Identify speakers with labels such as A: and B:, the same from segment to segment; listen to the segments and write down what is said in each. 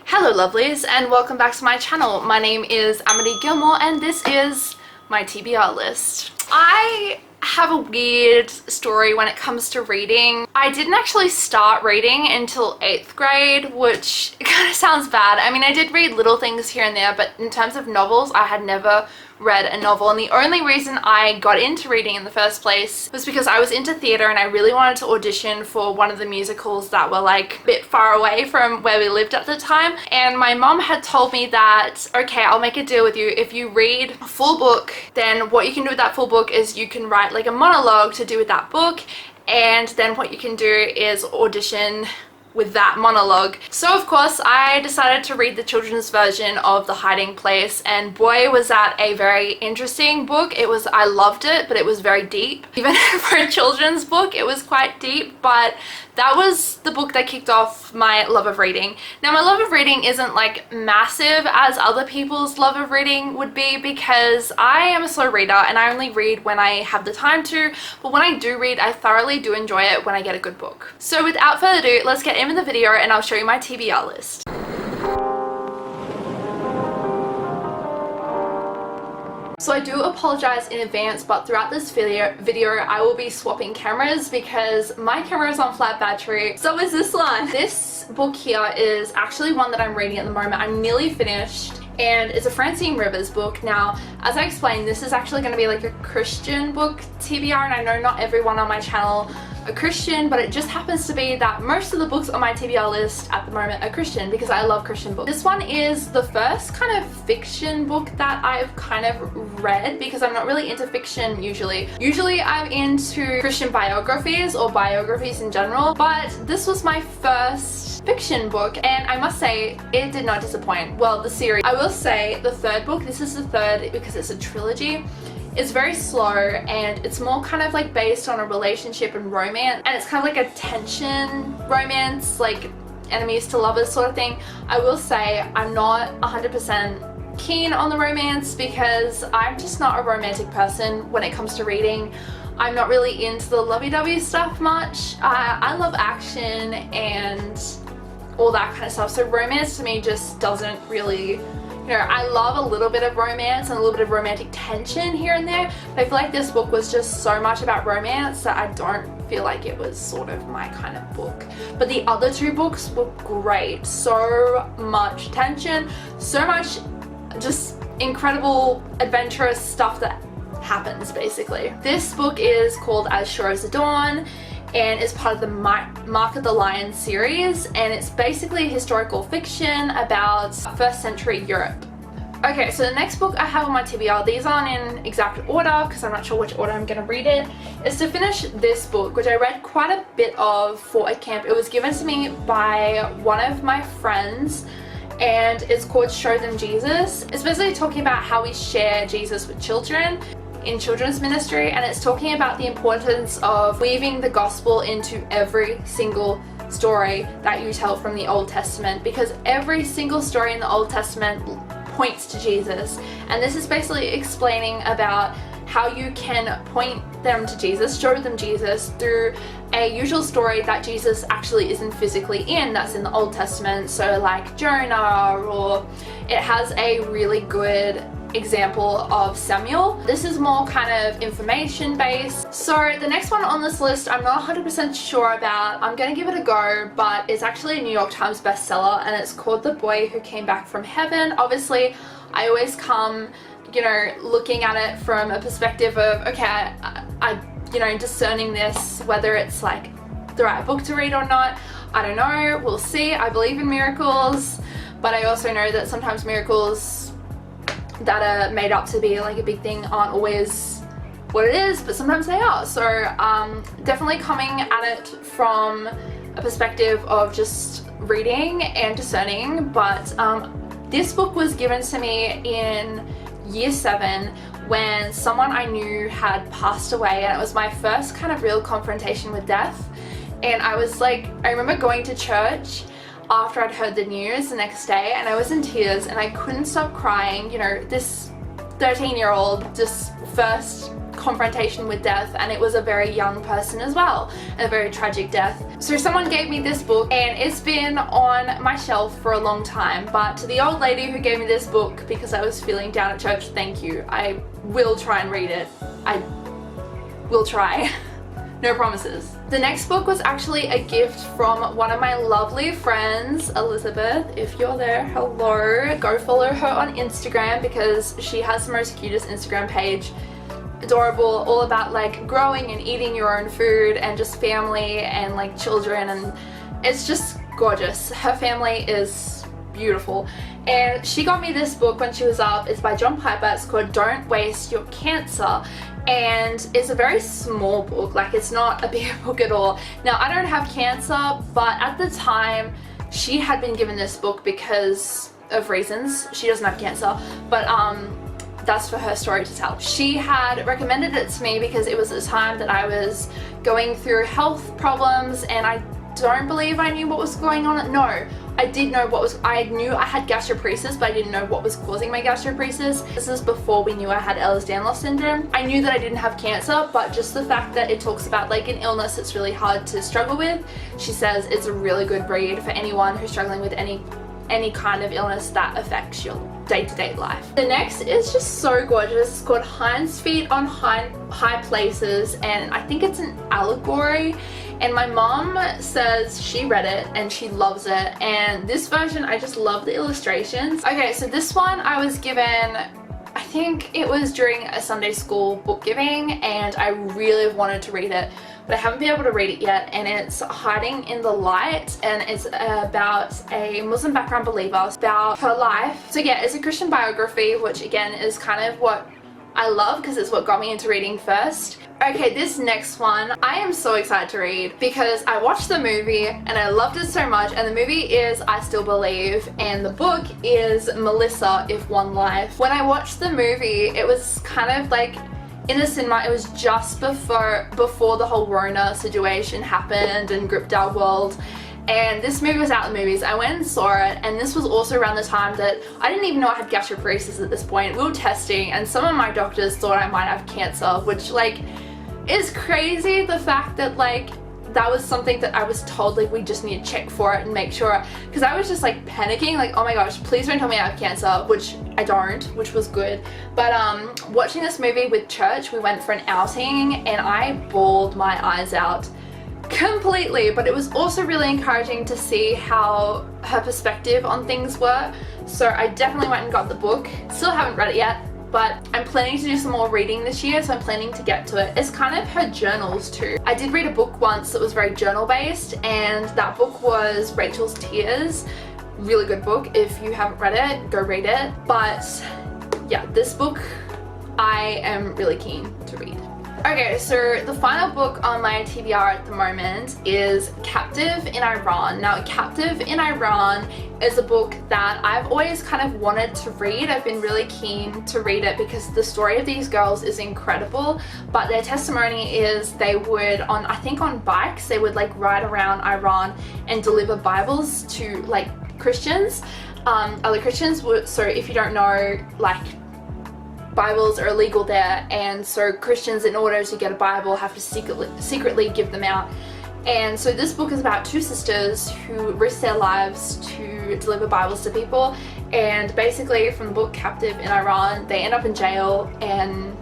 A: Hello lovelies and welcome back to my channel. My name is Amity Gilmore and this is my TBR list. I have a weird story when it comes to reading. I didn't actually start reading until 8th grade, which kind of sounds bad. I mean, I did read little things here and there, but in terms of novels, I had never read a novel, and the only reason I got into reading in the first place was because I was into theatre and I really wanted to audition for one of the musicals that were like a bit far away from where we lived at the time. And my mom had told me that, okay, I'll make a deal with you. If you read a full book, then what you can do with that full book is you can write like a monologue to do with that book, and then what you can do is audition with that monologue. So of course I decided to read the children's version of The Hiding Place, and boy was that a very interesting book. I loved it, but it was very deep. Even for a children's book it was quite deep, but that was the book that kicked off my love of reading. Now my love of reading isn't like massive as other people's love of reading would be, because I am a slow reader and I only read when I have the time to, but when I do read I thoroughly do enjoy it when I get a good book. So without further ado, let's get in with the video and I'll show you my TBR list. So I do apologize in advance, but throughout this video I will be swapping cameras because my camera is on flat battery. So is this one. This book here is actually one that I'm reading at the moment. I'm nearly finished, and it's a Francine Rivers book. Now, as I explained, this is actually going to be like a Christian book TBR, and I know not everyone on my channel are Christian, but it just happens to be that most of the books on my TBR list at the moment are Christian because I love Christian books. This one is the first kind of fiction book that I've kind of read, because I'm not really into fiction usually. Usually I'm into Christian biographies or biographies in general, but this was my first fiction book and I must say it did not disappoint. Well, the series. I will say the third book, this is the third because it's a trilogy, it's very slow and it's more kind of like based on a relationship and romance, and it's kind of like a tension romance, like enemies to lovers sort of thing. I will say I'm not 100% keen on the romance because I'm just not a romantic person when it comes to reading. I'm not really into the lovey-dovey stuff much. I love action and all that kind of stuff, so romance to me just doesn't really, you know, I love a little bit of romance and a little bit of romantic tension here and there, but I feel like this book was just so much about romance that I don't feel like it was sort of my kind of book. But the other two books were great. So much tension, so much just incredible adventurous stuff that happens basically. This book is called As Sure as the Dawn and is part of the Mark of the Lion series, and it's basically historical fiction about 1st century Europe. Okay, so the next book I have on my TBR, these aren't in exact order because I'm not sure which order I'm going to read it, is to finish this book, which I read quite a bit of for a camp. It was given to me by one of my friends and it's called Show Them Jesus. It's basically talking about how we share Jesus with children in children's ministry, and it's talking about the importance of weaving the gospel into every single story that you tell from the Old Testament, because every single story in the Old Testament points to Jesus, and this is basically explaining about how you can point them to Jesus, show them Jesus through a usual story that Jesus actually isn't physically in, that's in the Old Testament. So like Jonah, or it has a really good example of Samuel. This is more kind of information based. So the next one on this list I'm not 100% sure about. I'm gonna give it a go, but it's actually a New York Times bestseller and it's called The Boy Who Came Back from Heaven. Obviously I always come, you know, looking at it from a perspective of, okay, I you know, discerning this, whether it's like the right book to read or not, I don't know, we'll see. I believe in miracles, but I also know that sometimes miracles that are made up to be like a big thing aren't always what it is, but sometimes they are. So definitely coming at it from a perspective of just reading and discerning. But this book was given to me in year 7 when someone I knew had passed away, and it was my first kind of real confrontation with death. And I was like, I remember going to church after I'd heard the news the next day and I was in tears and I couldn't stop crying. You know, this 13-year-old just first confrontation with death, and it was a very young person as well, a very tragic death. So someone gave me this book, and it's been on my shelf for a long time, but to the old lady who gave me this book because I was feeling down at church, thank you. I will try and read it. I will try. No promises. The next book was actually a gift from one of my lovely friends, Elizabeth. If you're there, hello. Go follow her on Instagram because she has the most cutest Instagram page. Adorable, all about like growing and eating your own food and just family and like children, and it's just gorgeous. Her family is beautiful. And she got me this book when she was up. It's by John Piper. It's called Don't Waste Your Cancer. And it's a very small book, like it's not a big book at all. Now I don't have cancer, but at the time she had been given this book because of reasons. She doesn't have cancer, but that's for her story to tell. She had recommended it to me because it was the time that I was going through health problems, and I don't believe I knew what was going on. No, I did know what was, I knew I had gastroparesis, but I didn't know what was causing my gastroparesis. This is before we knew I had Ehlers-Danlos syndrome. I knew that I didn't have cancer, but just the fact that it talks about like an illness that's really hard to struggle with, she says it's a really good read for anyone who's struggling with any kind of illness that affects your day-to-day life. The next is just so gorgeous. It's called Hind's Feet on High Places, and I think it's an allegory. And my mom says she read it and she loves it, and this version I just love the illustrations. Okay, so this one I was given, I think it was during a Sunday school book giving, and I really wanted to read it, but I haven't been able to read it yet. And it's Hiding in the Light, and it's about a Muslim background believer, it's about her life. So yeah, it's a Christian biography, which again is kind of what I love because it's what got me into reading first. Okay, this next one I am so excited to read because I watched the movie and I loved it so much, and the movie is I Still Believe and the book is Melissa, If One Life. When I watched the movie, it was kind of like in the cinema, it was just before the whole Rona situation happened and gripped our world. And this movie was out in the movies. I went and saw it, and this was also around the time that I didn't even know I had gastroparesis at this point. We were testing, and some of my doctors thought I might have cancer, which like is crazy. The fact that like that was something that I was told like we just need to check for it and make sure, because I was just like panicking, like oh my gosh, please don't tell me I have cancer, which I don't, which was good. But watching this movie with church, we went for an outing and I bawled my eyes out completely, but it was also really encouraging to see how her perspective on things were. So I definitely went and got the book. Still haven't read it yet, but I'm planning to do some more reading this year, so I'm planning to get to it. It's kind of her journals too. I did read a book once that was very journal based, and that book was Rachel's Tears. Really good book. If you haven't read it, go read it. But yeah, this book I am really keen to read. Okay, so the final book on my TBR at the moment is Captive in Iran. Now, Captive in Iran is a book that I've always kind of wanted to read. I've been really keen to read it because the story of these girls is incredible, but their testimony is they would, I think on bikes, they would like ride around Iran and deliver Bibles to like Christians, other Christians. So if you don't know, like Bibles are illegal there, and so Christians, in order to get a Bible, have to secretly give them out. And so this book is about two sisters who risk their lives to deliver Bibles to people, and basically from the book Captive in Iran, they end up in jail, and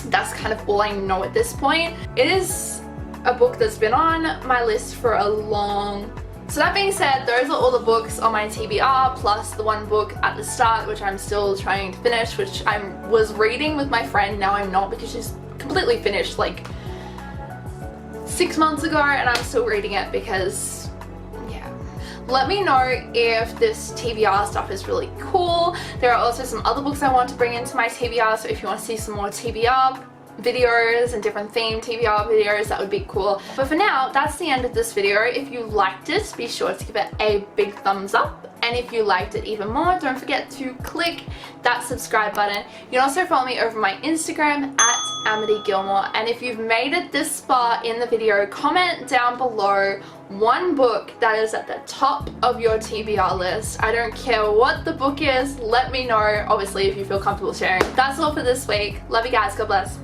A: that's kind of all I know at this point. It is a book that's been on my list for a long. So that being said, those are all the books on my TBR, plus the one book at the start, which I'm still trying to finish, which I was reading with my friend. Now I'm not, because she's completely finished like 6 months ago, and I'm still reading it because, yeah. Let me know if this TBR stuff is really cool. There are also some other books I want to bring into my TBR, so if you want to see some more TBR videos and different themed TBR videos, that would be cool. But for now, that's the end of this video. If you liked it, be sure to give it a big thumbs up, and if you liked it even more, don't forget to click that subscribe button. You can also follow me over my Instagram at Amity Gilmore, and if you've made it this far in the video, comment down below one book that is at the top of your TBR list. I don't care what the book is, let me know, obviously if you feel comfortable sharing. That's all for this week. Love you guys, God bless.